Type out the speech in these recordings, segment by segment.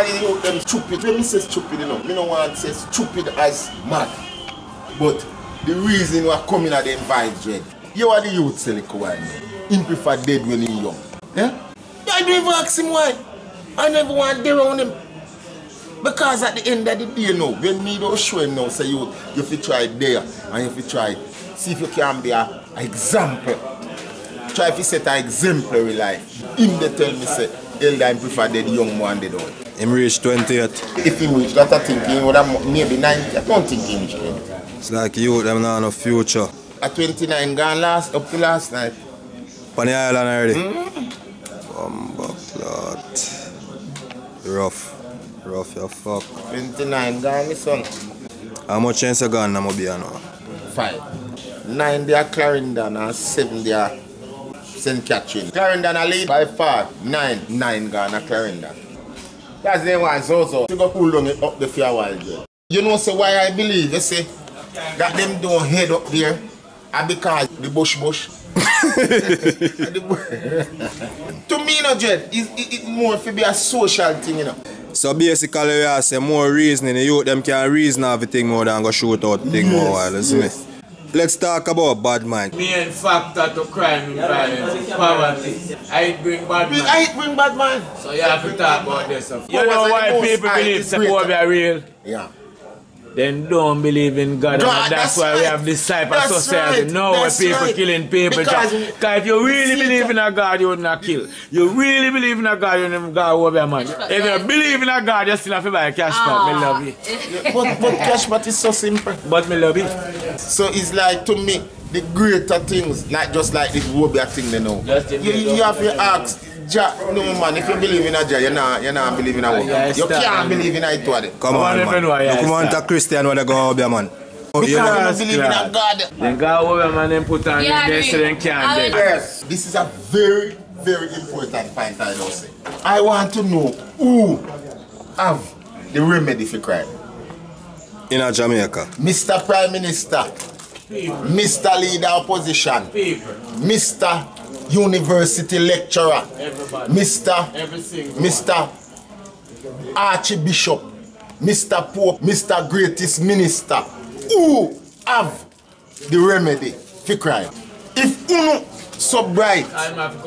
of the youth them stupid. When me say stupid, you know, me don't want to say stupid as mad. But the reason why coming at them vibes, Dread. You are the youth say like why now. Him prefer dead when he young. Yeah? I don't even ask him why. I never want to be around him. Because at the end of the day now, when me don't show him now, say you have to try there and you have to try, see if you can be an example. Try to set an exemplary life. Him they tell me say, elder prefer dead young man dead out. Him reach 28. If he reach that I think he would have maybe 90. I don't think he reach 20. It's like you them not no future. At 29 gone up to last night. On the island already? Clot. Rough your fuck. 29 gone, my son. How much chance you gone now, Mobia now? 5. 9 they are Clarendon and 7 they are St. Catherine. Clarendon are lead by far. 9 gone at Clarendon. That's the one so. You go cool down up the fair while there. You know so why I believe, you see, that them don't head up there and because the bush. To me, no, Jed, it's more to be a social thing, you know. So basically, you say more reasoning. The youth them can reason everything more than go shoot out thing more while, isn't it? Let's talk about bad mind. Main factor to crime and violence is poverty. I bring bad mind. So you have to talk about this. You know why people believe support are real? Yeah. Then don't believe in God, and that's why we have this type of society now where people killing people. Because if you really believe in a God, you would not kill. You really believe in a God, you never go over a man. If you believe in a God, you still have to buy a cash pot. Me love you. But cash pot is so simple. But me love it. So it's like to me, the greater things, like just like this Wobia thing they know. You have to ask. No man, if you believe in a Jah, you not believe in a woman. You can't believe in a two. Come on, man. You come on to Christian when they go over, man. Because you don't believe in a God. Then go over, man, and put on the so they can't. Yes, this is a very, very important point I will say. I want to know who have the remedy for crime. In a Jamaica. Mr. Prime Minister, Mr. Leader Opposition, Mr. University lecturer, Mr. Archbishop, Mr. Pope, Mr. Greatest Minister, who have the remedy for crime. If you so bright and have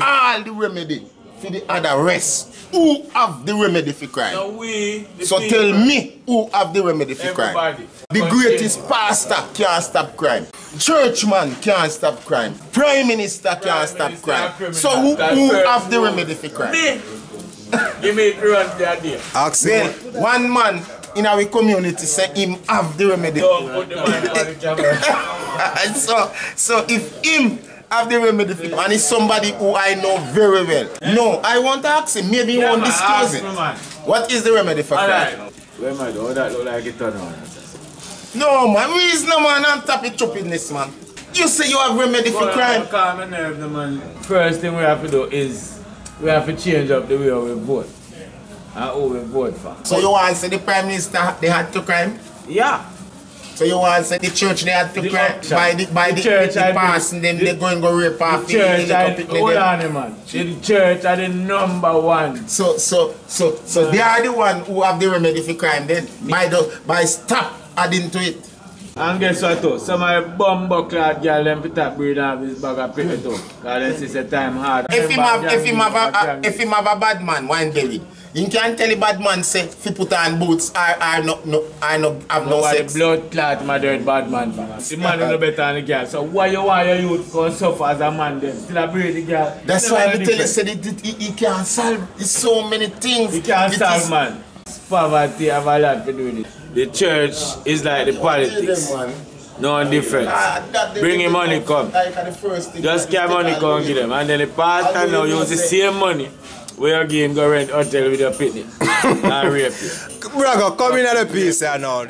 all the remedy for the other rest, who have the remedy for crime? So tell me who have the remedy for crime. The greatest pastor can't stop crime. Churchman can't stop crime. Prime Minister can't stop crime. So who have the remedy for crime? Me. Give me the run the idea. Well, one man in our community say him have the remedy. Don't put the man on the so if him have the remedy for and it's somebody who I know very well. No, I want to ask him. Maybe he won't disclose it. What is the remedy for crime? Where am I doing? That look like it on. No man, reason no man on top of stupidness, man. You say you have remedy for crime. Calm and nerve, man. First thing we have to do is we have to change up the way we vote. And who we vote for. So you want to say the Prime Minister they had to crime? Yeah. So you want to say the church they had to crime? By the church passing them they go and go rape off the church. Hold on, man. The church are the number one. So they are the one who have the remedy for crime then by stop adding to it. And guess what too? Some of the bumbuckler girl them fit up breed and his bag of pick too. Because they say time hard. If him have a bad man, wine David. You can't tell a bad man say if he put on boots I no have no sex. The blood clot my dirt bad man. The man is no better than the girl. So why you want your youth to suffer as a man then? Still a breed the girl. That's why I tell you say he can't solve. It's so many things. He can't solve man. Poverty have a lot to do with it. The church is like the politics. No difference. Bring him money come. Just get money come give them. And then the pastor now use the same money where again go rent hotel with your picnic and rape you. Bro, come in at the piece now.